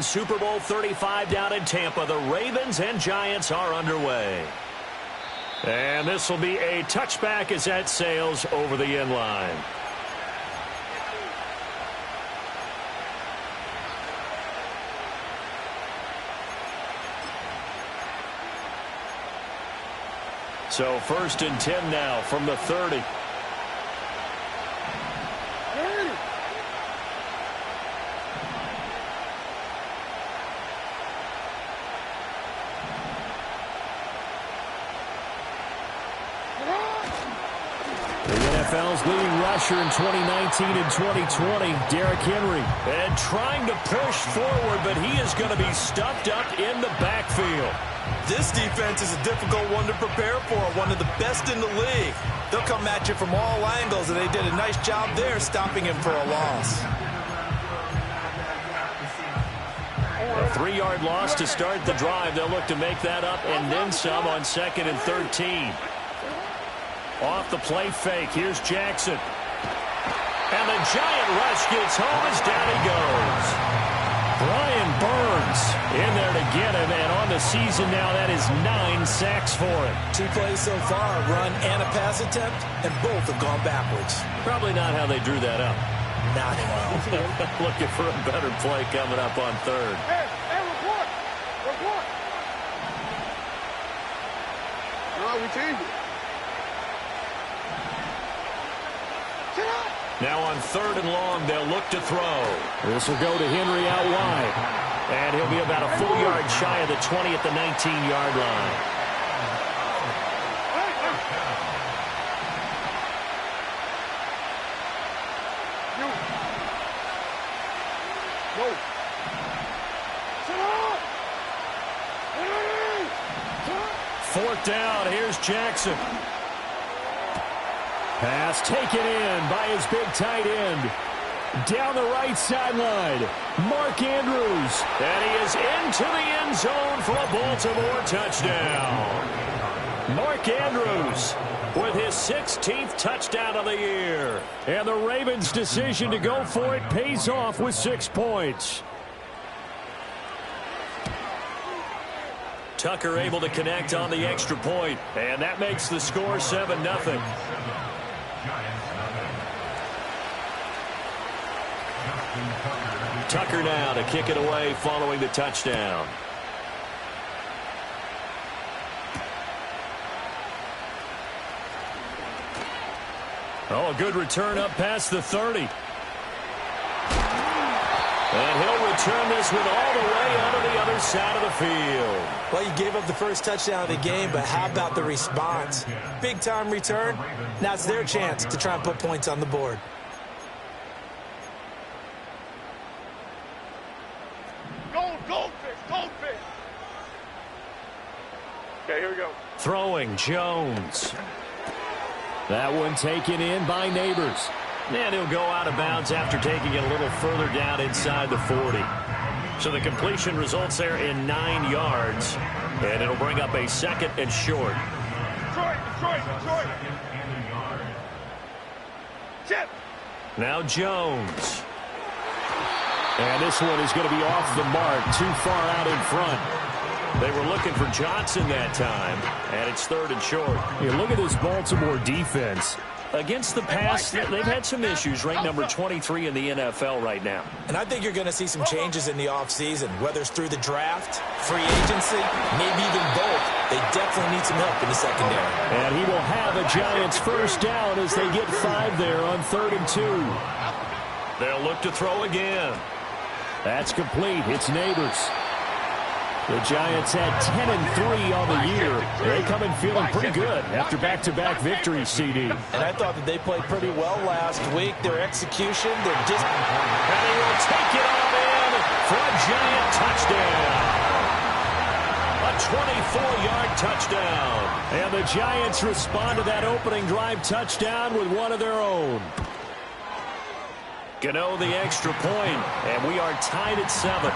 Super Bowl 35 down in Tampa. The Ravens and Giants are underway. And this will be a touchback as that sails over the end line. So 1st and 10 now from the 30. NFL's leading rusher in 2019 and 2020, Derrick Henry. And trying to push forward, but he is going to be stuffed up in the backfield. This defense is a difficult one to prepare for, one of the best in the league. They'll come at you from all angles, and they did a nice job there stopping him for a loss. A 3-yard loss to start the drive. They'll look to make that up and then some on 2nd and 13. Off the play fake. Here's Jackson. And the giant rush gets home as down he goes. Brian Burns in there to get him. And on the season now, that is 9 sacks for him. 2 plays so far, a run and a pass attempt, and both have gone backwards. Probably not how they drew that up. Not well. Looking for a better play coming up on 3rd. Hey, report. No, we changed it. Now on 3rd and long, they'll look to throw. This will go to Henry out wide. And he'll be about a full yard shy of the 20 at the 19-yard line. Fourth down, here's Jackson. Pass taken in by his big tight end. Down the right sideline, Mark Andrews. And he is into the end zone for a Baltimore touchdown. Mark Andrews with his 16th touchdown of the year. And the Ravens' decision to go for it pays off with 6 points. Tucker able to connect on the extra point. And that makes the score 7-0. Tucker now to kick it away following the touchdown. Oh, a good return up past the 30. And he'll return this with all the way onto the other side of the field. Well, you gave up the first touchdown of the game, but how about the response? Big-time return. Now it's their chance to try and put points on the board. Goldfish. Okay, here we go. Throwing Jones. That one taken in by Neighbors. And he'll go out of bounds after taking it a little further down inside the 40. So the completion results there in 9 yards. And it'll bring up a 2nd and short. Detroit. Chip. Now Jones. And this one is going to be off the mark, too far out in front. They were looking for Johnson that time, and it's 3rd and short. Yeah, look at this Baltimore defense. Against the pass, they've had some issues, ranked number 23 in the NFL right now. And I think you're going to see some changes in the offseason, whether it's through the draft, free agency, maybe even both. They definitely need some help in the secondary. And he will have a Giants first down as they get 5 there on 3rd and 2. They'll look to throw again. That's complete. It's Neighbors. The Giants had 10-3 on the year. They come in feeling pretty good after back-to-back victories, CD. And I thought that they played pretty well last week. Their execution, their discipline. And he will take it on in for a Giant touchdown. A 24-yard touchdown. And the Giants respond to that opening drive touchdown with one of their own. Gano the extra point, and we are tied at 7.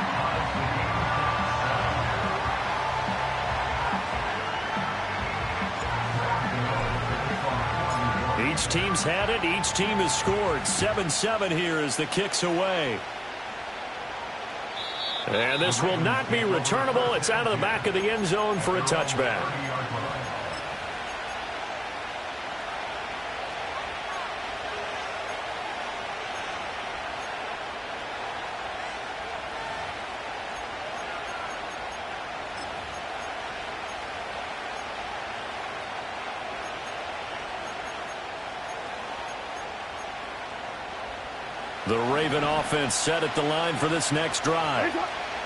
Each team's had it. Each team has scored. 7-7 here as the kick's away. And this will not be returnable. It's out of the back of the end zone for a touchback. The Raven offense set at the line for this next drive.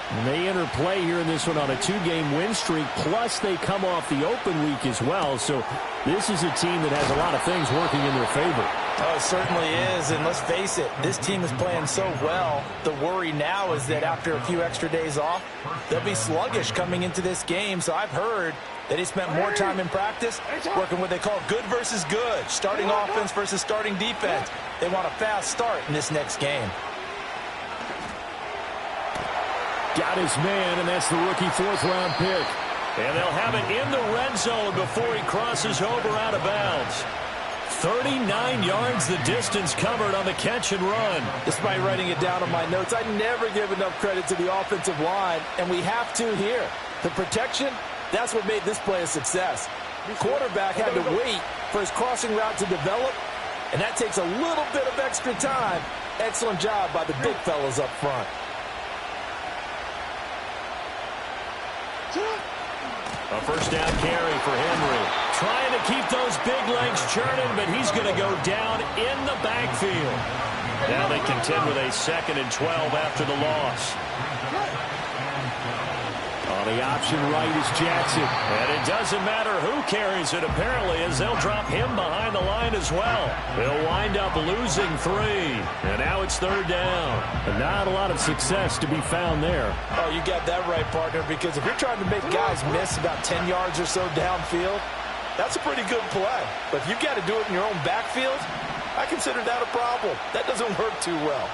And they enter play here in this one on a 2-game win streak, plus they come off the open week as well. So this is a team that has a lot of things working in their favor. Oh, it certainly is, and let's face it, this team is playing so well. The worry now is that after a few extra days off, they'll be sluggish coming into this game. So I've heard that they spent more time in practice working what they call good versus good, starting offense versus starting defense. They want a fast start in this next game. Got his man, and that's the rookie 4th-round pick. And they'll have it in the red zone before he crosses over out of bounds. 39 yards the distance covered on the catch and run. Despite writing it down on my notes, I never give enough credit to the offensive line, and we have to here. The protection, that's what made this play a success. The quarterback had to wait for his crossing route to develop, and that takes a little bit of extra time. Excellent job by the big fellas up front. A first down carry for Henry. Trying to keep those big legs churning, but he's going to go down in the backfield. Now they contend with a 2nd and 12 after the loss. On the option right is Jackson. And it doesn't matter who carries it, apparently, as they'll drop him behind the line as well. They'll wind up losing 3. And now it's 3rd down. But not a lot of success to be found there. Oh, you got that right, partner, because if you're trying to make guys miss about 10 yards or so downfield, that's a pretty good play. But if you've got to do it in your own backfield, I consider that a problem. That doesn't work too well.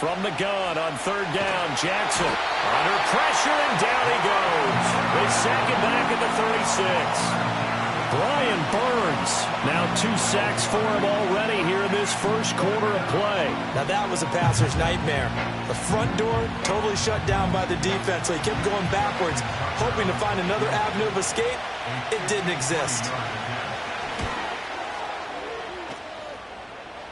From the gun on 3rd down, Jackson under pressure, and down he goes. They sack him back at the 36. Brian Burns, now 2 sacks for him already here in this first quarter of play. Now that was a passer's nightmare. The front door totally shut down by the defense, so he kept going backwards, hoping to find another avenue of escape. It didn't exist.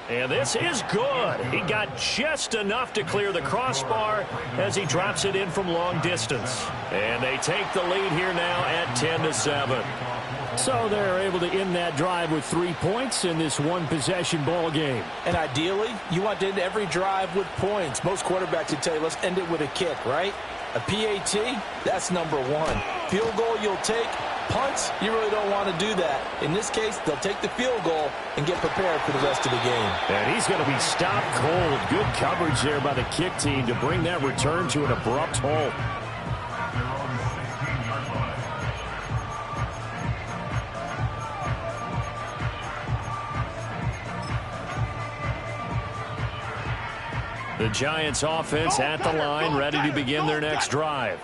And this is good. He got just enough to clear the crossbar as he drops it in from long distance. And they take the lead here now at 10-7. So they're able to end that drive with 3 points in this one-possession ball game. And ideally, you want to end every drive with points. Most quarterbacks would tell you, let's end it with a kick, right? A PAT, that's number 1. Field goal you'll take. Punts, you really don't want to do that. In this case, they'll take the field goal and get prepared for the rest of the game. And he's going to be stopped cold. Good coverage there by the kick team to bring that return to an abrupt halt. The Giants offense at the line, ready to begin their next drive.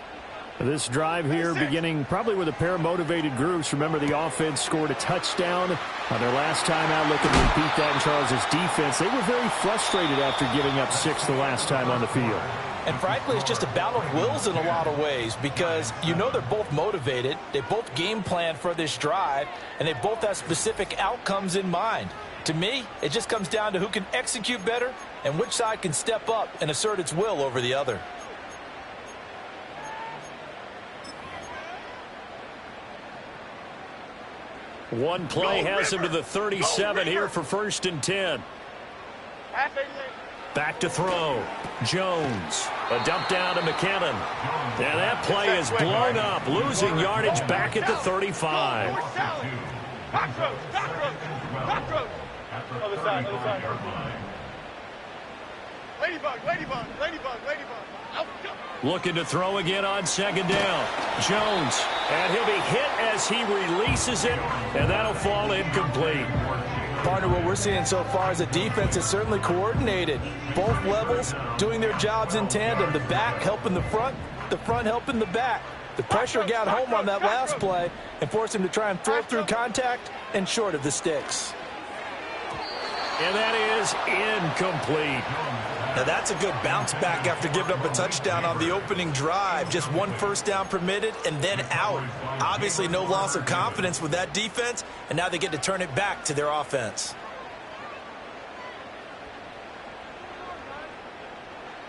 This drive here beginning probably with a pair of motivated groups. Remember, the offense scored a touchdown on their last time out, looking to repeat that in Charles' defense. They were very frustrated after giving up 6 the last time on the field. And frankly, it's just a battle of wills in a lot of ways, because you know they're both motivated, they both game plan for this drive, and they both have specific outcomes in mind. To me, it just comes down to who can execute better and which side can step up and assert its will over the other. One play has him to the 37 here for 1st and 10. Back to throw. Jones. A dump down to McKinnon. And that play is blown up, losing yardage back at the 35. Other side, other side. Ladybug, ladybug, ladybug, ladybug. Out, go. Looking to throw again on 2nd down. Jones. And he'll be hit as he releases it, and that'll fall incomplete. Partner, what we're seeing so far is a defense that's certainly coordinated. Both levels doing their jobs in tandem. The back helping the front helping the back. The pressure got home on that last play and forced him to try and throw through contact and short of the sticks. And that is incomplete. Now that's a good bounce back after giving up a touchdown on the opening drive. Just one first down permitted and then out. Obviously no loss of confidence with that defense, and now they get to turn it back to their offense.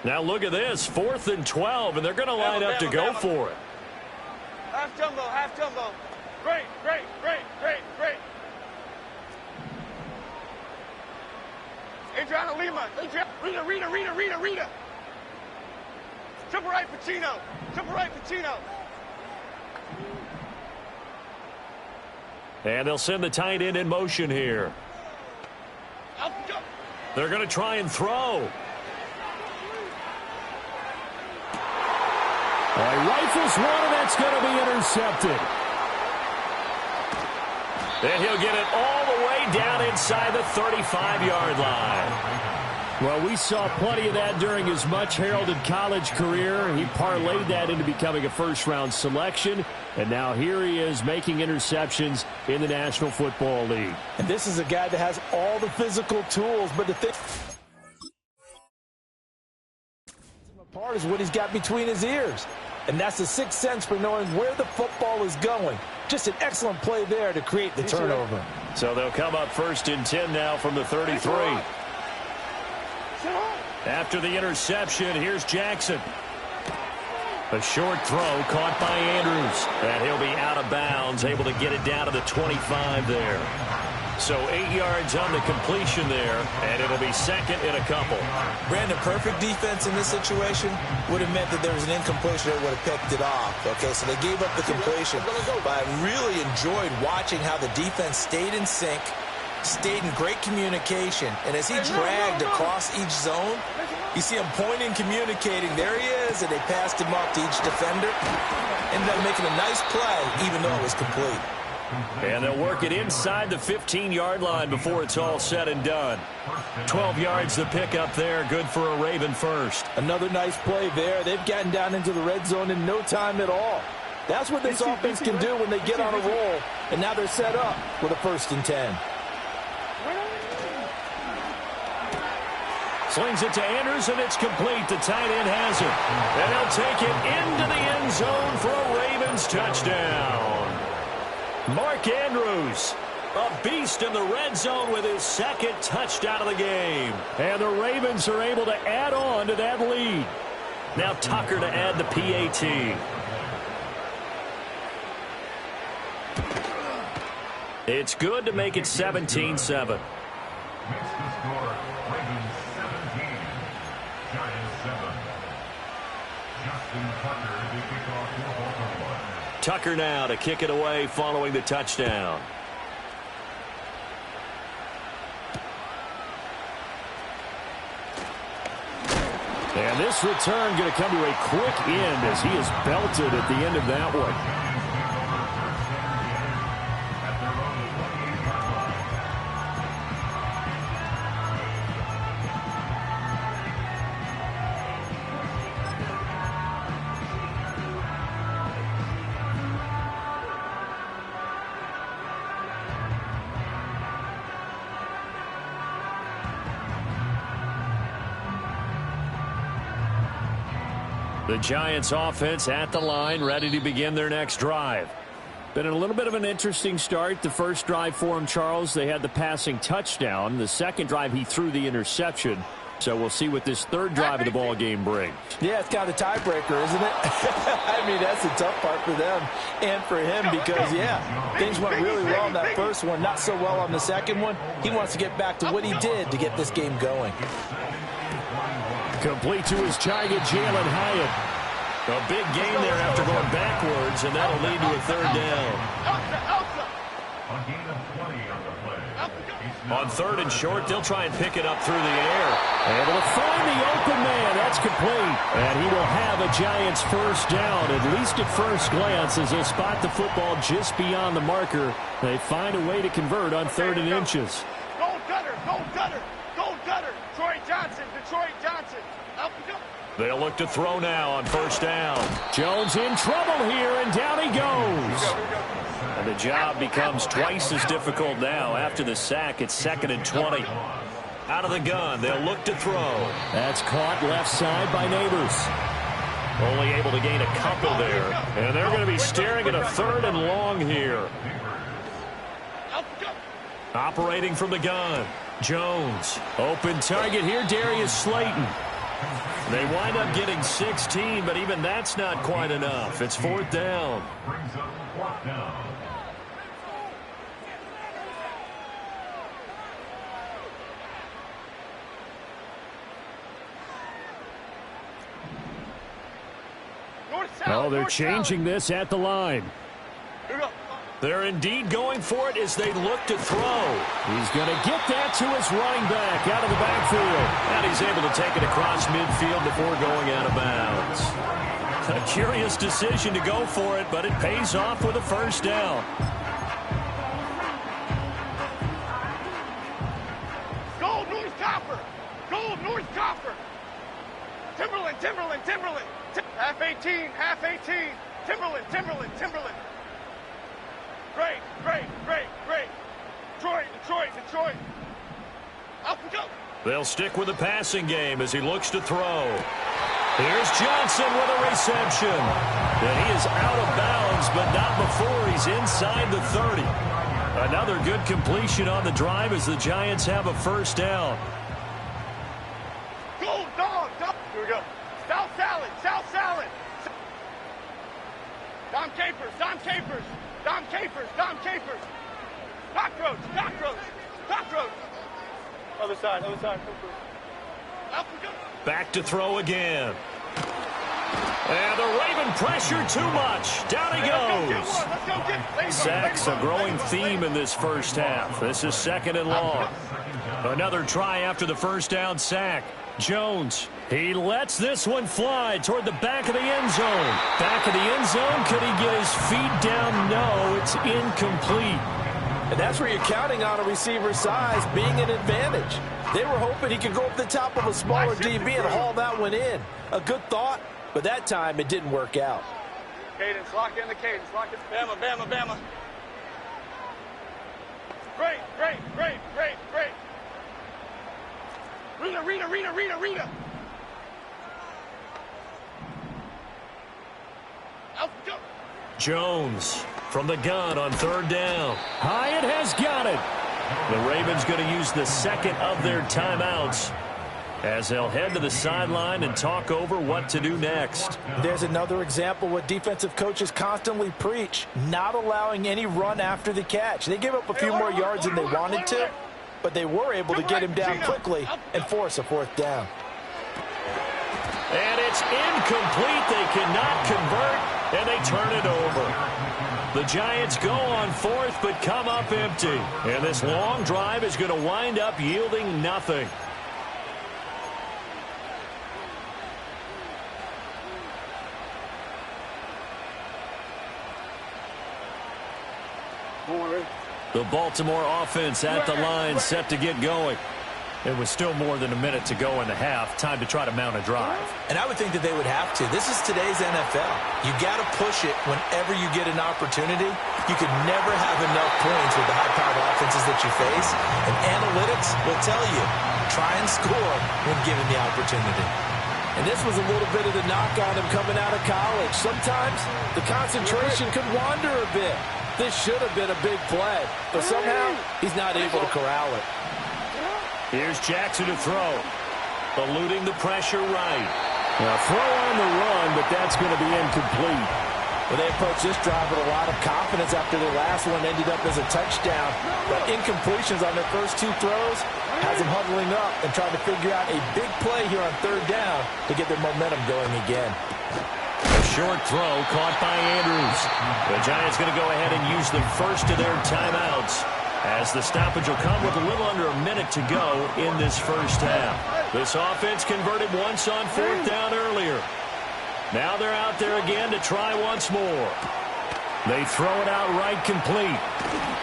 Now look at this, 4th and 12, and they're going to line up to go for it. Half jumbo, half jumbo. Great, great, great, great, great. Adriana Lima. Rita. Triple right, Pacino. Triple right, Pacino. And they'll send the tight end in motion here. They're going to try and throw. He rifles one, and that's going to be intercepted. And he'll get it all the way down inside the 35-yard line. Well, we saw plenty of that during his much-heralded college career. He parlayed that into becoming a first-round selection, and now here he is making interceptions in the National Football League. And this is a guy that has all the physical tools, but the thing part is what he's got between his ears. And that's the sixth sense for knowing where the football is going. Just an excellent play there to create the turnover. So they'll come up 1st and 10 now from the 33. After the interception, here's Jackson. A short throw caught by Andrews. And he'll be out of bounds, able to get it down to the 25 there. So 8 yards on the completion there, and it'll be 2nd and a couple. Brandon, perfect defense in this situation would have meant that there was an incompletion that would have picked it off. Okay, so they gave up the completion. But I really enjoyed watching how the defense stayed in sync, stayed in great communication, and as he dragged across each zone, you see him pointing, communicating. There he is, and they passed him off to each defender. Ended up making a nice play, even though it was complete. And they'll work it inside the 15-yard line before it's all said and done. 12 yards to pick up there. Good for a Raven first. Another nice play there. They've gotten down into the red zone in no time at all. That's what this offense can do when they get on a roll. And now they're set up with a 1st and 10. Slings it to Andrews, and it's complete. The tight end has it. And he'll take it into the end zone for a Ravens touchdown. Mark Andrews, a beast in the red zone with his 2nd touchdown of the game. And the Ravens are able to add on to that lead. Now Tucker to add the PAT. It's good to make it 17-7. Tucker now to kick it away following the touchdown. And this return going to come to a quick end as he is belted at the end of that one. The Giants offense at the line, ready to begin their next drive. Been a little bit of an interesting start. The first drive for him, Charles, they had the passing touchdown. The second drive, he threw the interception. So we'll see what this third drive of the ball game brings. Yeah, it's kind of a tiebreaker, isn't it? I mean, that's the tough part for them and for him because, yeah, things went really well on that first one, not so well on the second one. He wants to get back to what he did to get this game going. Complete to his giant, Jalen Hyatt. A big gain there after going backwards, and that'll lead to a 3rd down. On 3rd and short, they'll try and pick it up through the air. Able to find the open man. That's complete. And he will have a Giants 1st down, at least at first glance, as they'll spot the football just beyond the marker. They find a way to convert on 3rd and inches. Gold gutter, gold gutter, gold gutter. Detroit Johnson. Up we go. They'll look to throw now on 1st down. Jones in trouble here, and down he goes. And the job becomes twice as difficult now. After the sack, it's 2nd and 20. Out of the gun, they'll look to throw. That's caught left side by Neighbors. Only able to gain a couple there. And they're going to be staring at a 3rd and long here. Operating from the gun. Jones. Open target here, Darius Slayton. They wind up getting 16, but even that's not quite enough. It's 4th down. Oh, they're changing this at the line. They're indeed going for it as they look to throw. He's going to get that to his running back out of the backfield. And he's able to take it across midfield before going out of bounds. A curious decision to go for it, but it pays off with a 1st down. Go, North Copper! Go, North Copper! Timberland! Half 18! Timberland! Great! Detroit! Up and go! They'll stick with the passing game as he looks to throw. Here's Johnson with a reception. And he is out of bounds, but not before he's inside the 30. Another good completion on the drive as the Giants have a 1st down. Go, dog! Here we go. South salad! Dom Capers! Cockroach! Other side. Up we go. Back to throw again. And the Raven pressure too much. Down he goes. Let's go get Sacks a growing theme in this 1st half. This is 2nd and long. Another try after the 1st down sack. Jones, he lets this one fly toward the back of the end zone. Back of the end zone, could he get his feet down? No, it's incomplete. And that's where you're counting on a receiver's size being an advantage. They were hoping he could go up the top of a smaller DB and haul that one in. A good thought, but that time it didn't work out. Cadence, lock in the cadence. Bama. Great. Rita. Out go. Jones from the gun on 3rd down. Hyatt has got it. The Ravens going to use the 2nd of their timeouts as they'll head to the sideline and talk over what to do next. There's another example what defensive coaches constantly preach, not allowing any run after the catch. They gave up a few more yards than they wanted to, but they were able to get him down quickly and force a 4th down. And it's incomplete. They cannot convert, and they turn it over. The Giants go on 4th, but come up empty. And this long drive is going to wind up yielding nothing. The Baltimore offense at the line, set to get going. It was still more than a minute to go in the half. Time to try to mount a drive. And I would think that they would have to. This is today's NFL. You got to push it whenever you get an opportunity. You could never have enough points with the high-powered offenses that you face. And analytics will tell you, try and score when given the opportunity. And this was a little bit of the knock on him coming out of college. Sometimes the concentration could wander a bit. This should have been a big play, but somehow he's not able to corral it. Here's Jackson to throw. Eluding the pressure right. Now throw on the run, but that's going to be incomplete. Well, they approached this drive with a lot of confidence after their last one ended up as a touchdown. But incompletions on their first 2 throws has them huddling up and trying to figure out a big play here on 3rd down to get their momentum going again. A short throw caught by Andrews. The Giants going to go ahead and use the first of their timeouts, as the stoppage will come with a little under a minute to go in this 1st half. This offense converted once on 4th down earlier. Now they're out there again to try once more. They throw it out right complete.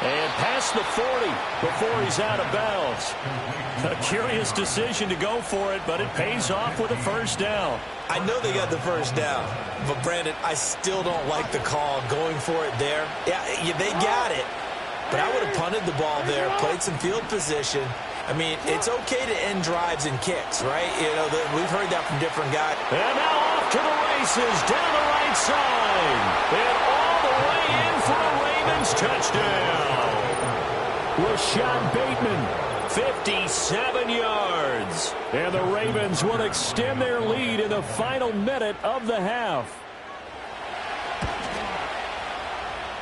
And past the 40 before he's out of bounds. A curious decision to go for it, but it pays off with a 1st down. I know they got the 1st down, but Brandon, I still don't like the call going for it there. Yeah, they got it. But I would have punted the ball there, played some field position, I mean, it's okay to end drives and kicks, right? You know, we've heard that from different guys. And now off to the races, down the right side. And all the way in for a Ravens touchdown. Rashad Bateman. 57 yards. And the Ravens will extend their lead in the final minute of the half.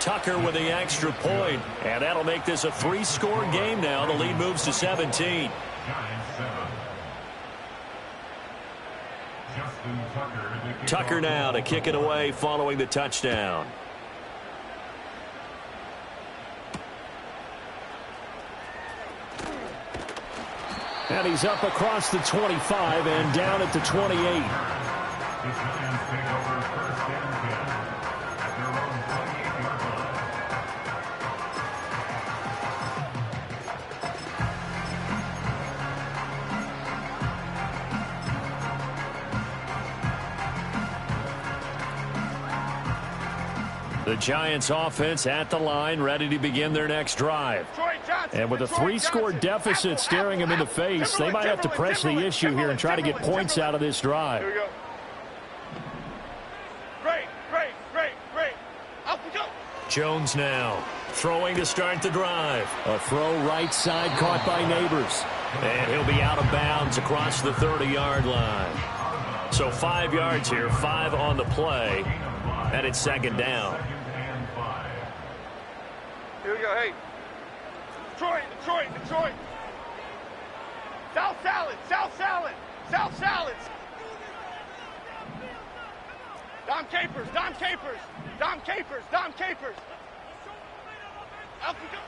Tucker with the extra point, and that'll make this a 3-score game now. The lead moves to 17. Tucker now to kick it away following the touchdown. And he's up across the 25 and down at the 28. The Giants offense at the line, ready to begin their next drive. And with a 3-score deficit staring them in the face, they might have to press the issue here and try to get points out of this drive. Here we go. Great. Up we go. Jones now throwing to start the drive. A throw right side caught by Neighbors. And he'll be out of bounds across the 30-yard line. So 5 yards here, 5 on the play, and it's second down. Here we go, hey. Detroit. South salad. Dom Capers. Up we go.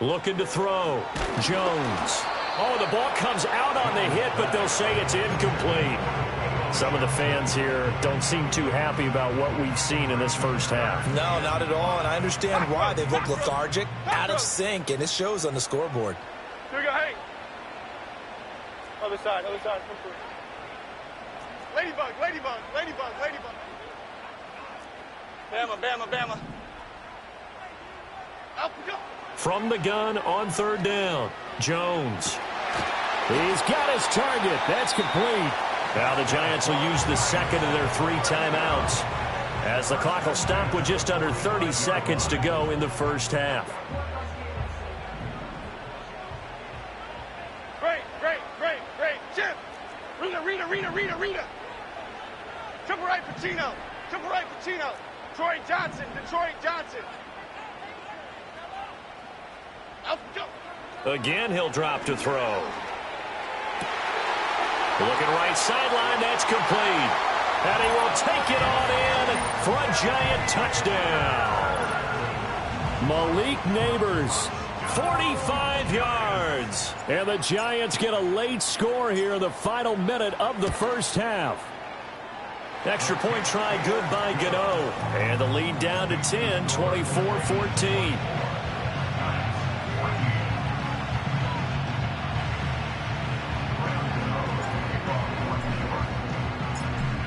Looking to throw. Jones. Oh, the ball comes out on the hit, but they'll say it's incomplete. Some of the fans here don't seem too happy about what we've seen in this first half. No, not at all, and I understand why. They've looked lethargic, out of sync, and it shows on the scoreboard. Here we go, hey. Other side. Ladybug. Bama. Up we go. From the gun on third down, Jones. He's got his target. That's complete. Now the Giants will use the second of their 3 timeouts, as the clock will stop with just under 30 seconds to go in the first half. Great. Chip. Rita. Triple right Pacino. Detroit Johnson. Up we go. Again, he'll drop to throw. Looking right sideline, that's complete. And he will take it on in for a Giant touchdown. Malik Neighbors. 45 yards. And the Giants get a late score here in the final minute of the first half. Extra point try good by Gano. And the lead down to 10, 24-14.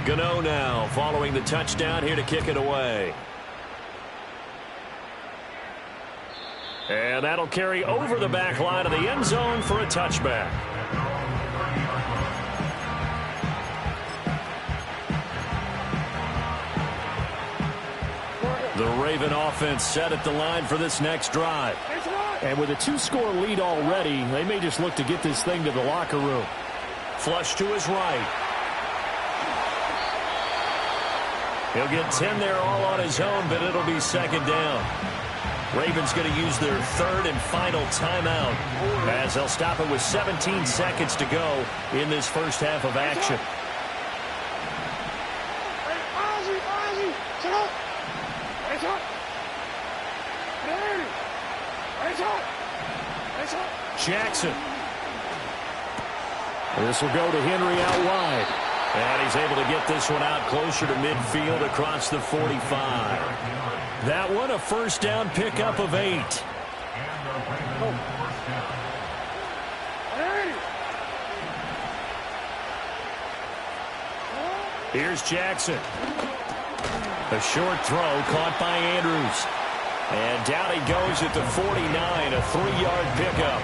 Gano now following the touchdown here to kick it away. And that'll carry over the back line of the end zone for a touchback. The Raven offense set at the line for this next drive. And with a 2-score lead already, they may just look to get this thing to the locker room. Flush to his right. He'll get 10 there all on his own, but it'll be second down. Ravens going to use their third and final timeout, as they'll stop it with 17 seconds to go in this first half of action. Jackson. This will go to Henry out wide. And he's able to get this one out closer to midfield across the 45. That one a first down pickup of 8. Here's Jackson. A short throw caught by Andrews. And down he goes at the 49, a 3-yard pickup.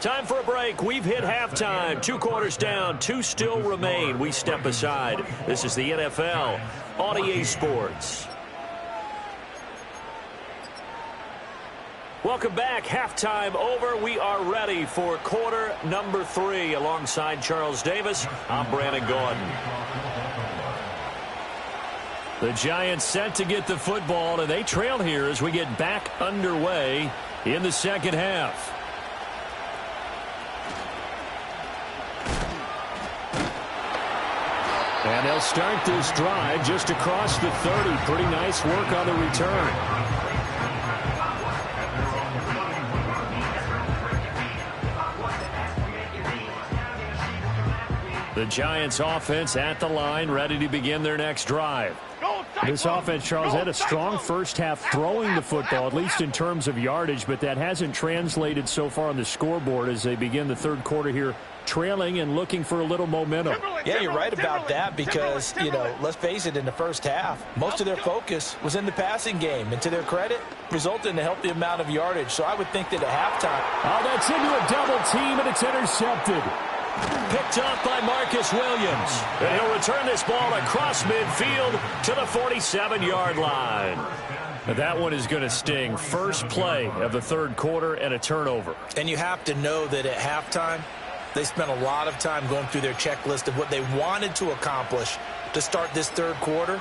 Time for a break. We've hit halftime. 2 quarters down. 2 still remain. We step aside. This is the NFL on EA Sports. Welcome back. Halftime over. We are ready for quarter number 3. Alongside Charles Davis, I'm Brandon Gordon. The Giants set to get the football, and they trail here as we get back underway in the second half. And they'll start this drive just across the 30. Pretty nice work on the return. The Giants offense at the line, ready to begin their next drive. This offense, Charles, had a strong first half throwing the football, at least in terms of yardage, but that hasn't translated so far on the scoreboard as they begin the third quarter here, trailing and looking for a little momentum. Yeah, you're right about that because, let's face it, in the first half, most of their focus was in the passing game. And to their credit, resulted in a healthy amount of yardage. So I would think that at halftime. Oh, that's into a double team, and it's intercepted. Picked off by Marcus Williams. And he'll return this ball across midfield to the 47-yard line. That one is going to sting. First play of the third quarter and a turnover. And you have to know that at halftime, they spent a lot of time going through their checklist of what they wanted to accomplish to start this third quarter.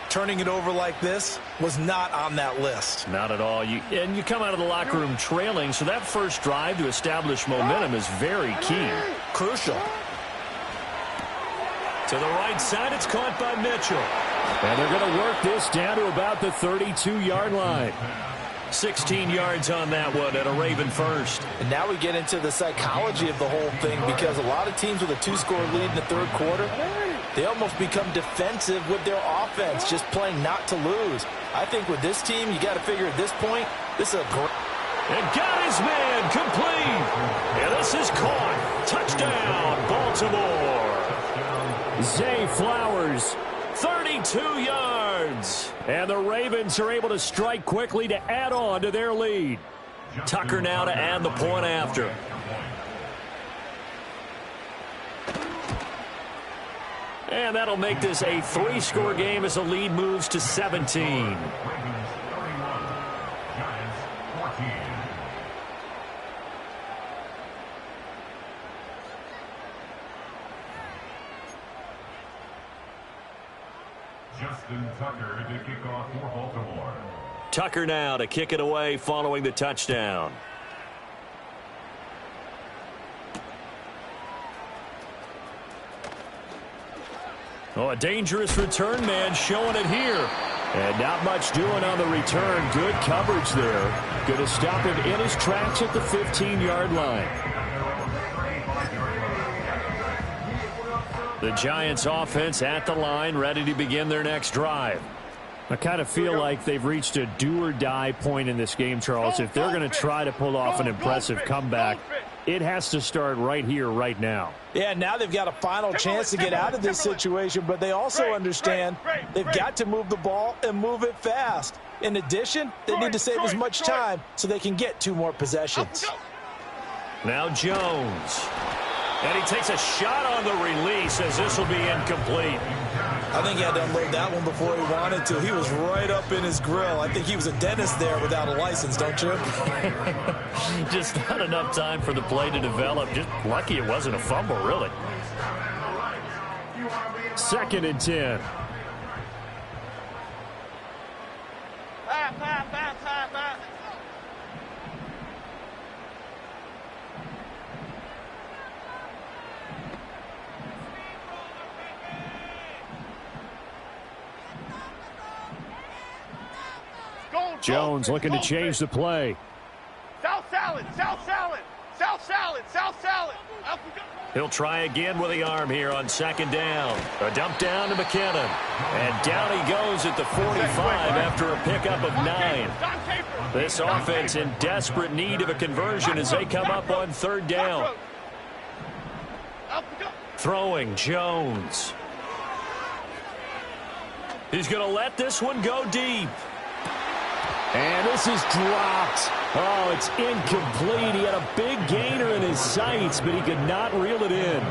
Turning it over like this was not on that list. Not at all. You come out of the locker room trailing, so that first drive to establish momentum is very key. Crucial. To the right side, it's caught by Mitchell. And they're going to work this down to about the 32-yard line. 16 yards on that one and a Raven first. And now we get into the psychology of the whole thing because a lot of teams with a 2-score lead in the third quarter, they almost become defensive with their offense, just playing not to lose. I think with this team, you got to figure at this point, this is a great... And got his man complete. And this is caught. Touchdown, Baltimore. Zay Flowers. 32 yards. And the Ravens are able to strike quickly to add on to their lead. Tucker now to add the point after. And that'll make this a 3-score game as the lead moves to 17. Tucker to kick off for Baltimore. Tucker now to kick it away following the touchdown. Oh, a dangerous return man showing it here. And not much doing on the return. Good coverage there. Going to stop him in his tracks at the 15-yard line. The Giants offense at the line, ready to begin their next drive. I kind of feel like they've reached a do-or-die point in this game, Charles. If they're going to try to pull off an impressive comeback, it has to start right here, right now. Yeah, now they've got a final chance to get out of this situation, but they also understand they've got to move the ball and move it fast. In addition, they need to save as much time so they can get 2 more possessions. Now Jones. And he takes a shot on the release as this will be incomplete. I think he had to unload that one before he wanted to. He was right up in his grill. I think he was a dentist there without a license, don't you? Just not enough time for the play to develop. Just lucky it wasn't a fumble, really. 2nd and 10. Jones looking to change the play. South salad, south salad, south salad, south salad. He'll try again with the arm here on 2nd down. A dump down to McKinnon. And down he goes at the 45 after a pickup of 9. This offense in desperate need of a conversion as they come up on 3rd down. Throwing Jones. He's going to let this one go deep. And this is dropped. Oh, it's incomplete. He had a big gainer in his sights, but he could not reel it in.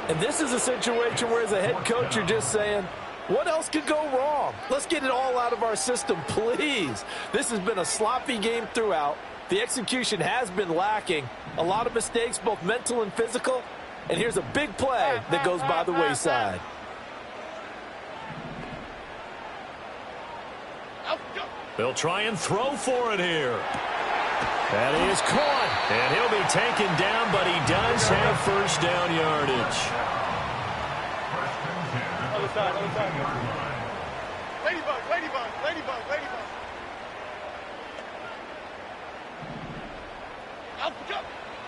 And this is a situation where, as a head coach, you're just saying, what else could go wrong? Let's get it all out of our system, please. This has been a sloppy game throughout. The execution has been lacking. A lot of mistakes, both mental and physical. And here's a big play that goes by the wayside. They'll try and throw for it here. That is caught. And he'll be taken down, but he does have first down yardage. Other side, other side. Ladybug, ladybug, ladybug, ladybug.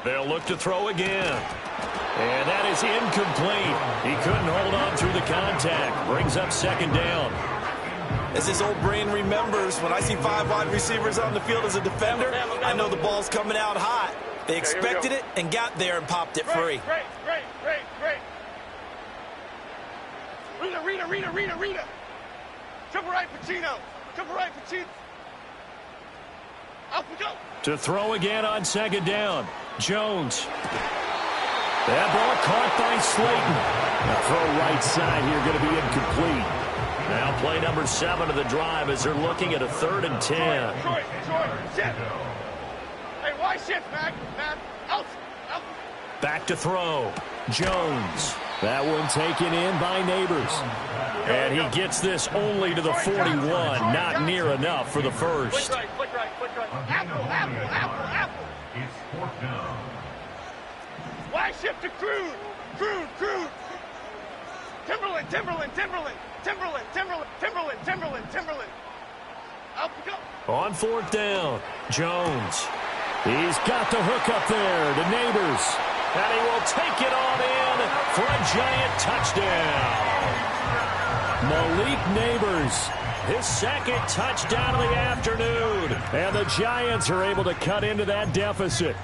They'll look to throw again. And that is incomplete. He couldn't hold on through the contact. Brings up second down. As his old brain remembers, when I see 5 wide receivers on the field as a defender, I know the ball's coming out hot. They expected it and got there and popped it free. Great. Rita. Triple right, Pacino. Up we go. To throw again on second down. Jones. That ball caught by Slayton. The throw right side here going to be incomplete. Now play number 7 of the drive as they're looking at a 3rd and 10. Troy, shift. Hey, why shift, Mac? Out. Back to throw. Jones. That one taken in by Neighbors. And he gets this only to the 41. Not near enough for the first. Click right. Apple. It's 4th down. Why shift to Crude? Timberland. Up we go. On 4th down, Jones. He's got the hook up there to Neighbors. And he will take it on in for a giant touchdown. Malik Neighbors, His 2nd touchdown of the afternoon. and the Giants are able to cut into that deficit.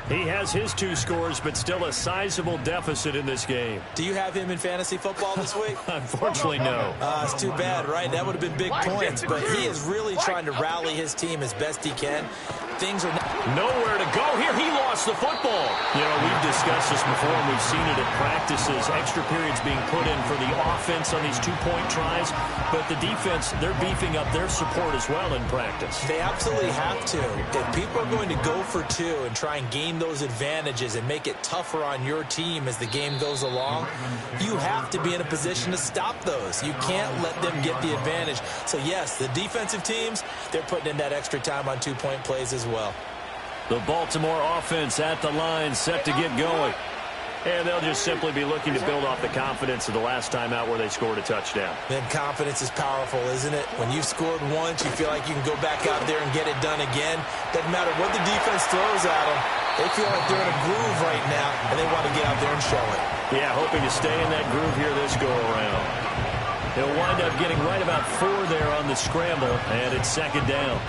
He has his 2 scores, but still a sizable deficit in this game. Do you have him in fantasy football this week? Unfortunately, no. It's too bad, right? That would have been big points, but he is really trying to rally his team as best he can. Things are Nowhere to go here. He lost the football. You know, we've discussed this before, and we've seen it at practices. Extra periods being put in for the offense on these 2-point tries, but the defense, they're beefing up their support as well in practice. They absolutely have to. If people are going to go for 2 and try and gain those advantages and make it tougher on your team as the game goes along, you have to be in a position to stop those. You can't let them get the advantage. So, yes, the defensive teams, they're putting in that extra time on 2-point plays as well. The Baltimore offense at the line, set to get going. And they'll just simply be looking to build off the confidence of the last time out where they scored a touchdown. Then confidence is powerful, isn't it? When you've scored once, you feel like you can go back out there and get it done again. Doesn't matter what the defense throws at them. They feel like they're in a groove right now, and they want to get out there and show it. Yeah, hoping to stay in that groove here this go-around. He'll wind up getting right about 4 there on the scramble, and it's 2nd down.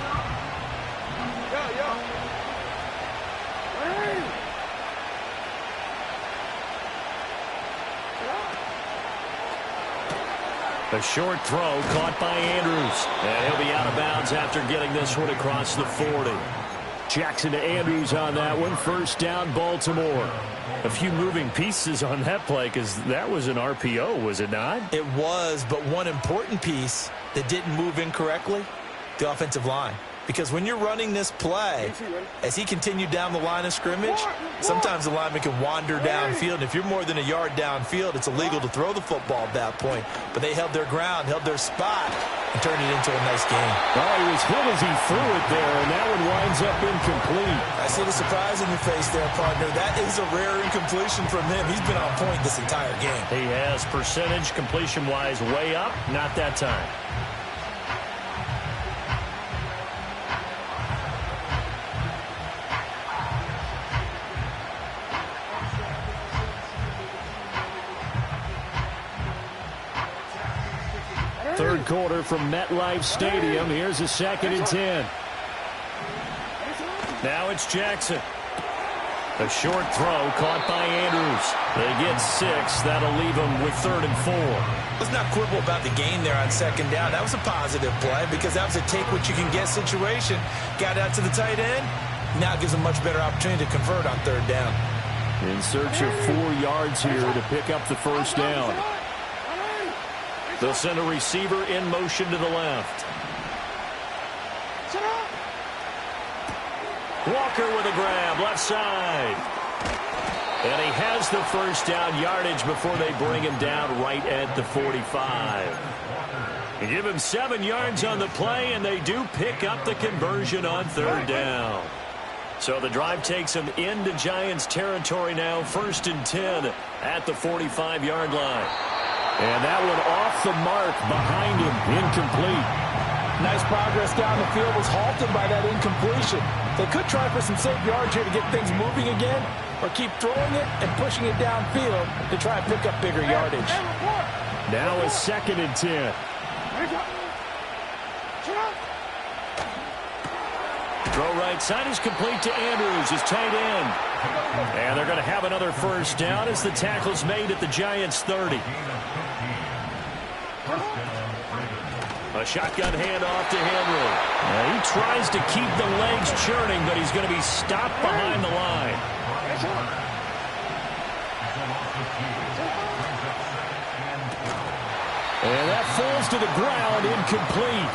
A short throw caught by Andrews. And he'll be out of bounds after getting this one across the 40. Jackson to Andrews on that one. 1st down, Baltimore. A few moving pieces on that play because that was an RPO, was it not? It was, but one important piece that didn't move incorrectly, the offensive line. Because when you're running this play, as he continued down the line of scrimmage, sometimes the lineman can wander downfield. And if you're more than a yard downfield, it's illegal to throw the football at that point. But they held their ground, held their spot, and turned it into a nice game. Oh, he was hit as he threw it there, and that one winds up incomplete. I see the surprise in your face there, partner. That is a rare incompletion from him. He's been on point this entire game. He has percentage completion-wise way up, not that time. Third quarter from MetLife Stadium. Here's a 2nd and 10. Now it's Jackson. A short throw caught by Andrews. They get 6. That'll leave them with 3rd and 4. Let's not quibble about the gain there on 2nd down. That was a positive play because that was a take-what-you-can-get situation. Got out to the tight end. Now gives them much better opportunity to convert on 3rd down. In search of 4 yards here to pick up the 1st down. They'll send a receiver in motion to the left. Walker with a grab, left side. And he has the 1st down yardage before they bring him down right at the 45. You give him 7 yards on the play, and they do pick up the conversion on 3rd down. So the drive takes him into Giants territory now, 1st and 10 at the 45-yard line. And that one off the mark behind him, incomplete. Nice progress down the field was halted by that incompletion. They could try for some safe yards here to get things moving again, or keep throwing it and pushing it downfield to try and pick up bigger yardage. Now a 2nd and 10. Throw right side is complete to Andrews, his tight end. And they're going to have another 1st down as the tackle's made at the Giants' 30. A shotgun handoff to Henry. He tries to keep the legs churning, but he's going to be stopped behind the line. And that falls to the ground, incomplete.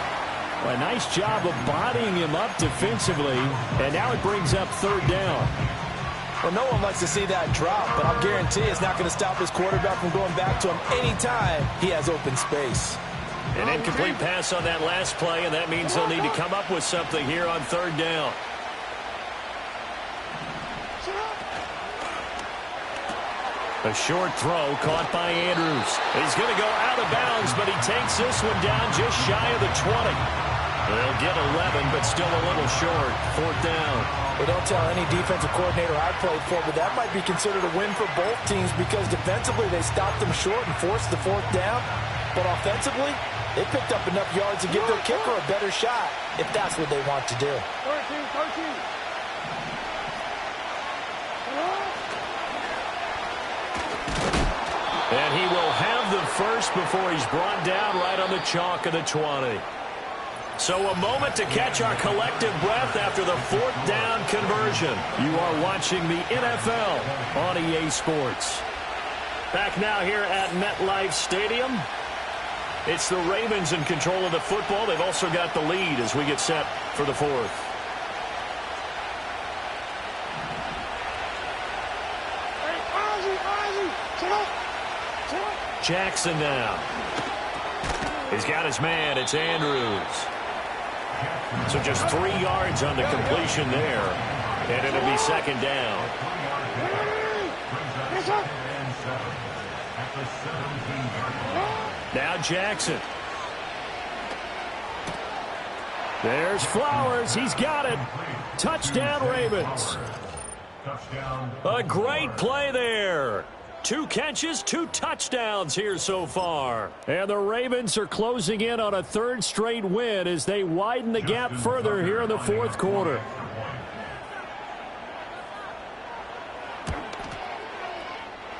A nice job of bodying him up defensively, and now it brings up 3rd down. Well, no one likes to see that drop, but I'll guarantee it's not going to stop his quarterback from going back to him anytime he has open space. An incomplete pass on that last play, and that means they'll need to come up with something here on 3rd down. A short throw caught by Andrews. He's going to go out of bounds, but he takes this one down just shy of the 20. They'll get 11, but still a little short. 4th down. Well, don't tell any defensive coordinator I played for, but that might be considered a win for both teams because defensively they stopped them short and forced the 4th down. But offensively, they picked up enough yards to give their kicker a better shot if that's what they want to do. 13. And he will have the 1st before he's brought down right on the chalk of the 20. So a moment to catch our collective breath after the 4th down conversion. You are watching the NFL on EA Sports. Back now here at MetLife Stadium. It's the Ravens in control of the football. They've also got the lead as we get set for the 4th. Jackson now. He's got his man. It's Andrews. So just 3 yards on the completion there. And it'll be 2nd down. Now Jackson. There's Flowers. He's got it. Touchdown, Ravens. A great play there. 2 catches, 2 touchdowns here so far. And the Ravens are closing in on a 3rd straight win as they widen the gap further here in the 4th quarter.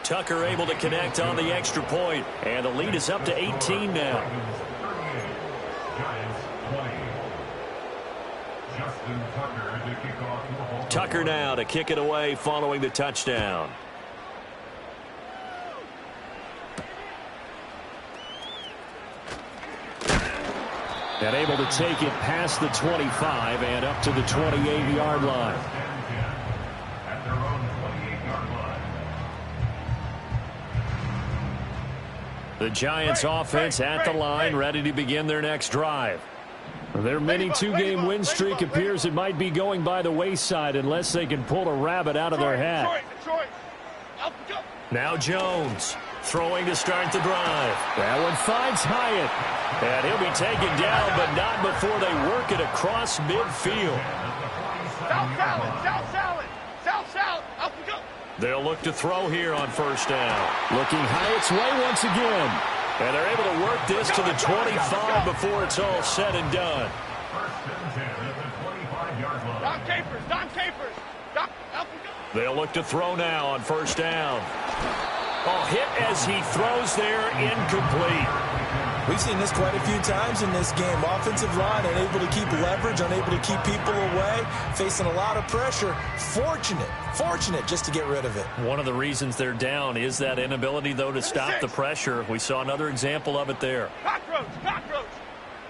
Tucker able to connect on the extra point, and the lead is up to 18 now. Tucker now to kick it away following the touchdown. And able to take it past the 25 and up to the 28-yard line. The Giants offense at the line, ready to begin their next drive. Their mini 2-game win streak appears it might be going by the wayside unless they can pull a rabbit out of their hat. Now Jones throwing to start the drive. That one finds Hyatt. And he'll be taken down, but not before they work it across midfield. South salad, up we go. They'll look to throw here on 1st down. Looking Hyatt's way once again. And they're able to work this to the 25 before it's all said and done. Don Capers. Up we go. They'll look to throw now on first down. Oh, hit as he throws there, incomplete. We've seen this quite a few times in this game. Offensive line unable to keep leverage, unable to keep people away, facing a lot of pressure. Fortunate just to get rid of it. One of the reasons they're down is that inability, though, to stop the pressure. We saw another example of it there. Cockroach.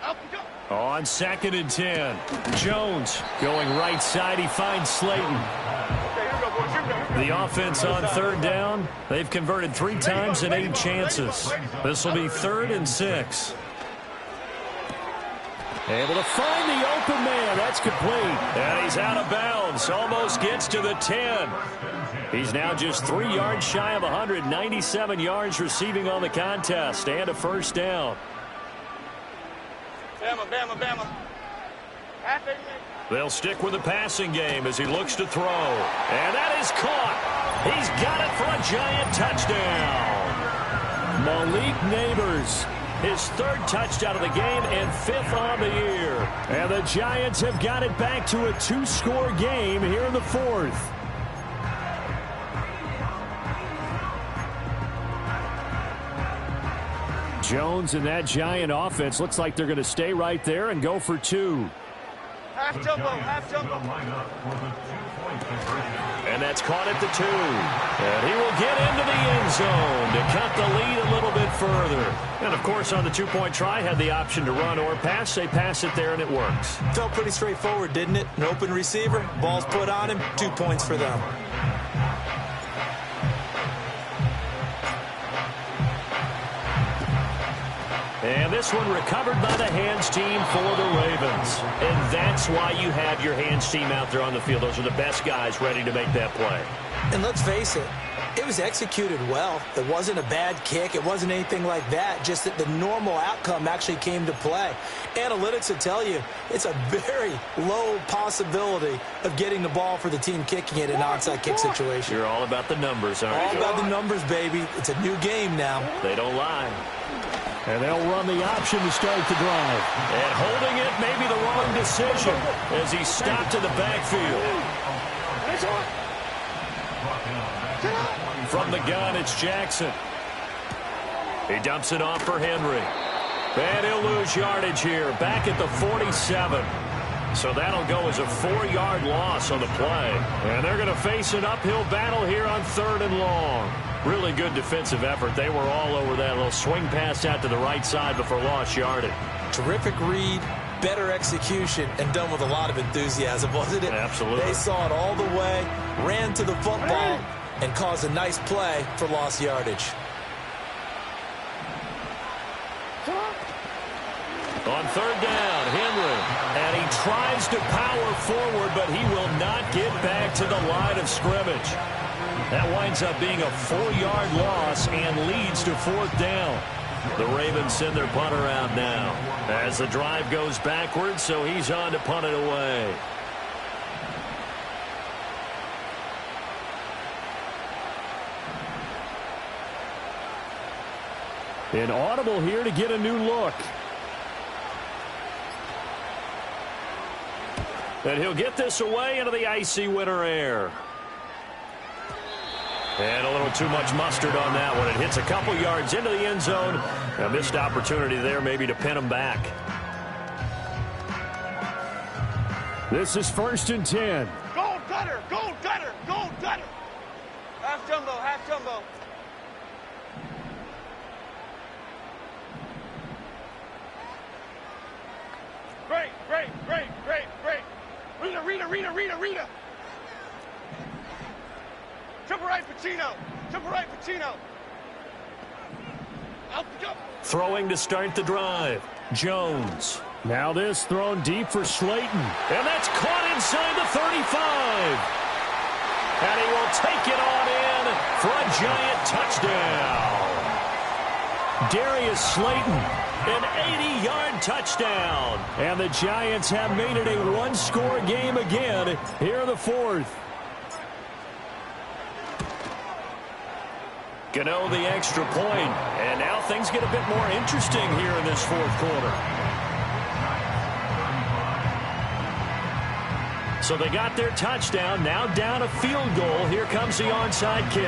Up we go. On 2nd and 10, Jones going right side. He finds Slayton. Okay, here we go, boys. Here we go. The offense on 3rd down. They've converted 3 times in 8 chances. This will be 3rd and 6. Able to find the open man. That's complete. And he's out of bounds. Almost gets to the 10. He's now just 3 yards shy of 197 yards receiving on the contest. And a first down. Bama. Half a minute. They'll stick with the passing game as he looks to throw. And that is caught. He's got it for a giant touchdown. Malik Neighbors, His 3rd touchdown of the game and 5th on the year. and the Giants have got it back to a 2-score game here in the 4th. Jones and that Giant offense looks like they're going to stay right there and go for 2. Half jumbo. And that's caught at the 2. And he will get into the end zone to cut the lead a little bit further. And, of course, on the 2-point try, had the option to run or pass. They pass it there, and it works. Felt pretty straightforward, didn't it? An open receiver, ball's put on him, 2 points for them. And this one recovered by the hands team for the Ravens. And that's why you have your hands team out there on the field. Those are the best guys ready to make that play. And let's face it, it was executed well. It wasn't a bad kick. It wasn't anything like that. Just that the normal outcome actually came to play. Analytics will tell you it's a very low possibility of getting the ball for the team kicking it in an onside kick situation. You're all about the numbers, aren't All you? about the numbers, baby. It's a new game now. They don't lie. And they'll run the option to start the drive. And holding it may be the wrong decision as he stopped in the backfield. From the gun, it's Jackson. He dumps it off for Henry. And he'll lose yardage here, back at the 47. So that'll go as a 4-yard loss on the play. And they're going to face an uphill battle here on 3rd and long. Really good defensive effort. They were all over that little swing pass out to the right side before lost yardage. Terrific read, better execution, and done with a lot of enthusiasm, wasn't it? Absolutely. They saw it all the way, ran to the football, and caused a nice play for lost yardage. On 3rd down, Henry. And he tries to power forward, but he will not get back to the line of scrimmage. That winds up being a 4-yard loss and leads to 4th down. The Ravens send their punter out now as the drive goes backwards, so he's on to punt it away. An audible here to get a new look. And he'll get this away into the icy winter air. And a little too much mustard on that one. It hits a couple yards into the end zone. A missed opportunity there maybe to pin him back. This is 1st and 10. Gold gutter. Half jumbo. Great. Rita. Triple right, Pacino. Out we go. Throwing to start the drive. Jones. Now this thrown deep for Slayton. And that's caught inside the 35. And he will take it on in for a giant touchdown. Darius Slayton. An 80-yard touchdown. And the Giants have made it a 1-score game again here in the 4th. Gano the extra point. And now things get a bit more interesting here in this 4th quarter. So they got their touchdown. Now down a field goal. Here comes the onside kick.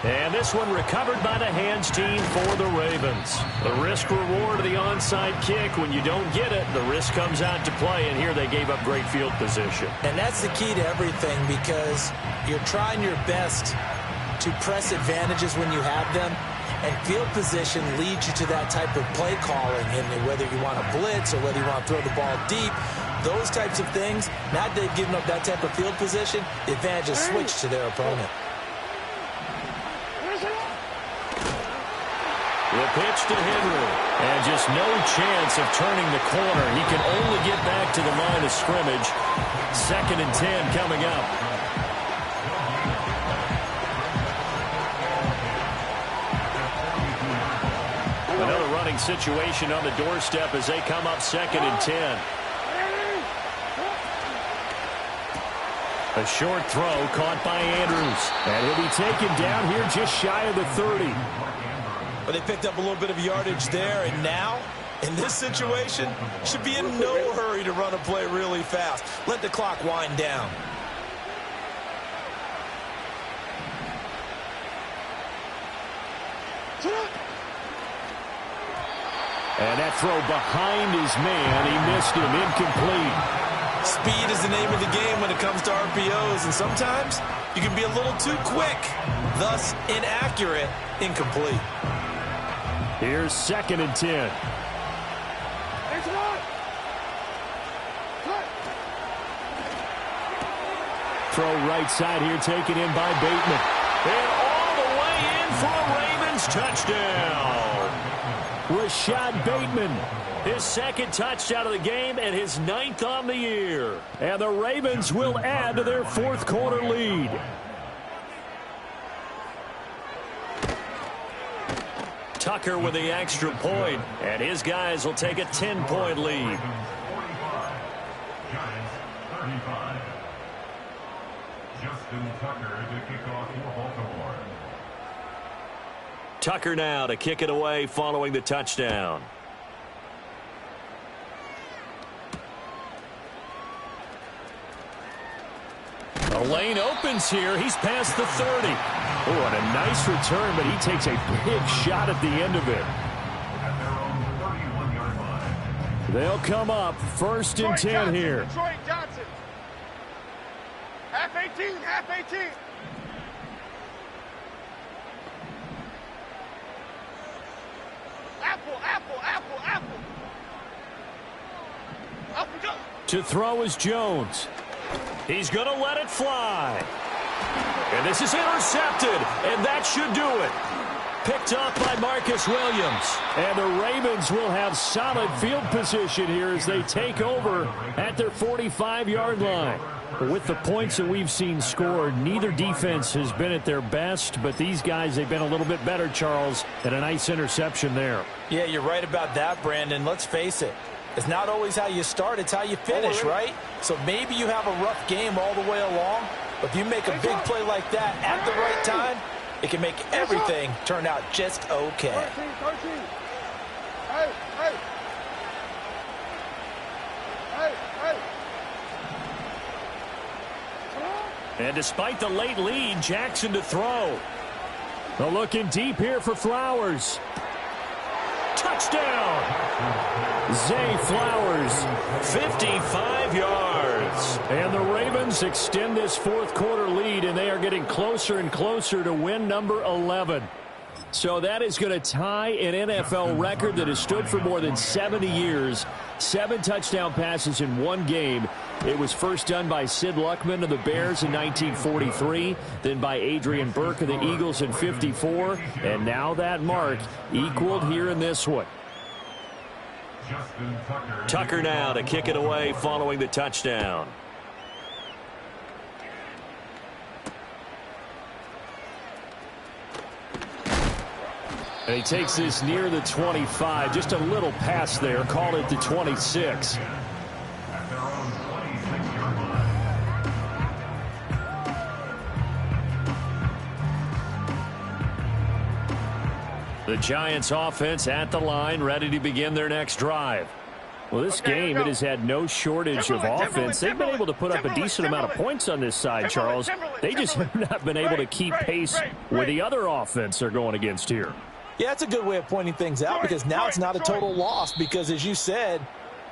And this one recovered by the hands team for the Ravens. The risk-reward of the onside kick. When you don't get it, the risk comes out to play, and here they gave up great field position. And that's the key to everything, because you're trying your best to press advantages when you have them, and field position leads you to that type of play calling, and whether you want to blitz or whether you want to throw the ball deep, those types of things. Now that they've given up that type of field position, the advantage is switched to their opponent. The pitch to Henry. And just no chance of turning the corner. He can only get back to the line of scrimmage. 2nd and 10 coming up. Another running situation on the doorstep as they come up 2nd and 10. A short throw caught by Andrews. And he'll be taken down here just shy of the 30. But they picked up a little bit of yardage there, and now, in this situation, should be in no hurry to run a play really fast. Let the clock wind down. And that throw behind his man, he missed him, incomplete. Speed is the name of the game when it comes to RPOs, and sometimes you can be a little too quick, thus inaccurate, incomplete. Here's 2nd and 10. Throw right side here, taken in by Bateman. And all the way in for a Ravens touchdown. Rashad Bateman. His 2nd touchdown of the game and his 9th on the year. And the Ravens will add to their 4th quarter lead. Tucker with the extra point, and his guys will take a 10-point lead. 45. Giants 35. Justin Tucker to kick off for Baltimore. Tucker now to kick it away following the touchdown. The lane opens here. He's past the 30. Oh, and a nice return, but he takes a big shot at the end of it. At their own 31-yard line. They'll come up 1st and 10 here. Detroit Johnson. Half 18, half 18. Apple, apple, apple, apple. Apple, go. To throw is Jones. He's going to let it fly. And this is intercepted, and that should do it. Picked off by Marcus Williams. And the Ravens will have solid field position here as they take over at their 45-yard line. With the points that we've seen scored, neither defense has been at their best, but these guys, they've been a little bit better, Charles, and a nice interception there. Yeah, you're right about that, Brandon. Let's face it. It's not always how you start, it's how you finish, right? So maybe you have a rough game all the way along, but if you make a big play like that at the right time, it can make everything turn out just okay. 13. Hey, hey. Hey, hey. And despite the late lead, Jackson to throw. They're looking deep here for Flowers. Touchdown! Zay Flowers. 55 yards. And the Ravens extend this 4th quarter lead, and they are getting closer and closer to win number 11. So that is going to tie an NFL record that has stood for more than 70 years. 7 touchdown passes in one game. It was first done by Sid Luckman of the Bears in 1943, then by Adrian Burke of the Eagles in 54, and now that mark equaled here in this one. Justin Tucker now to kick it away following the touchdown. And he takes this near the 25. Just a little pass there. Call it the 26. at their own 26-yard line. The Giants offense at the line, ready to begin their next drive. Well, this game, it has had no shortage of offense. They've been able to put up a decent amount of points on this side, Charles. They just have not been able to keep pace with the other offense they're going against here. Yeah, that's a good way of pointing things out because now it's not a total loss because, as you said,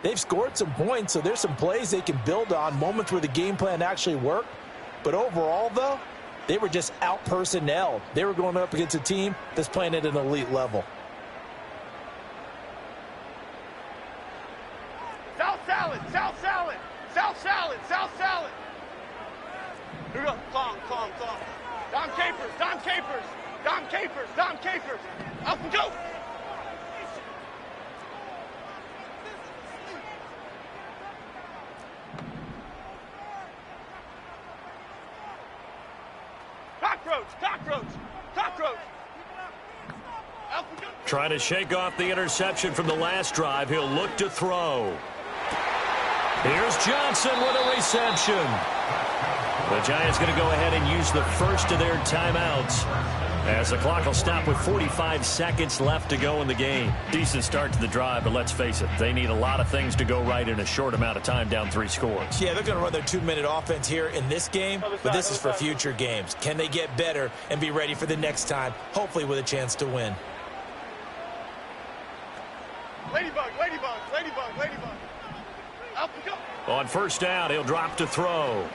they've scored some points, so there's some plays they can build on, moments where the game plan actually worked. But overall, though, they were just out-personnelled. They were going up against a team that's playing at an elite level. South salad, south salad, south salad, south salad. Here we go. Calm. Dom Capers, Dom Capers, Dom Capers, Dom Capers. Up and go. Cockroach. Up and go. Trying to shake off the interception from the last drive. He'll look to throw. Here's Johnson with a reception. The Giants going to go ahead and use the first of their timeouts as the clock will stop with 45 seconds left to go in the game. Decent start to the drive, but let's face it, they need a lot of things to go right in a short amount of time down 3 scores. Yeah, they're going to run their 2-minute offense here in this game, but this is for future games. Can they get better and be ready for the next time, hopefully with a chance to win? Ladybug. Up and go. On first down, he'll drop to throw.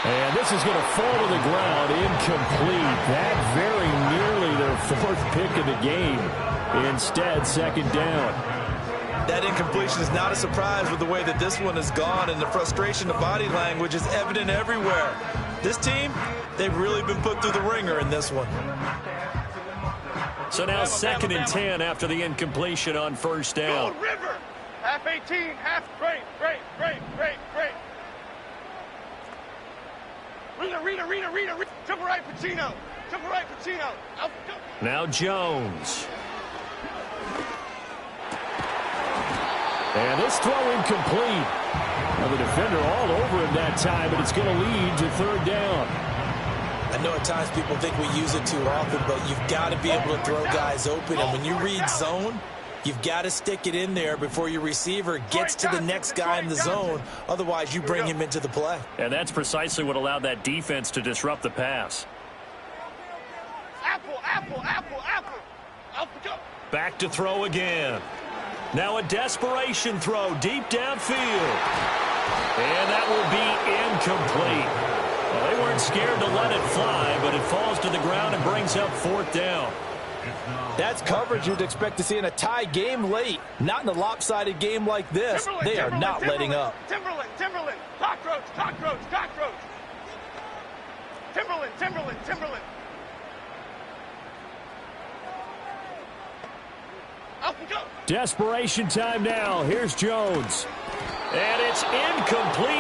And this is going to fall to the ground, incomplete. That very nearly their 4th pick of the game. Instead, 2nd down. That incompletion is not a surprise with the way that this one has gone, and the frustration of body language is evident everywhere. This team, they've really been put through the ringer in this one. So now 2nd and 10 after the incompletion on first down. Go River. Half 18, half great. Rita. Triple right, Pacino. Out, go. Now Jones. And this throw incomplete. Now the defender all over him that time, but it's going to lead to 3rd down. I know at times people think we use it too often, but you've got to be able to throw guys open. And when you read zone, you've got to stick it in there before your receiver gets to the next guy in the zone. Otherwise, you bring him into the play. And that's precisely what allowed that defense to disrupt the pass. Apple. Up and go. Back to throw again. Now a desperation throw deep downfield. And that will be incomplete. Well, they weren't scared to let it fly, but it falls to the ground and brings up 4th down. That's coverage you'd expect to see in a tie game late. Not in a lopsided game like this. They are not letting up. Timberland. Cockroach. Timberland. Up and go. Desperation time now. Here's Jones. And it's incomplete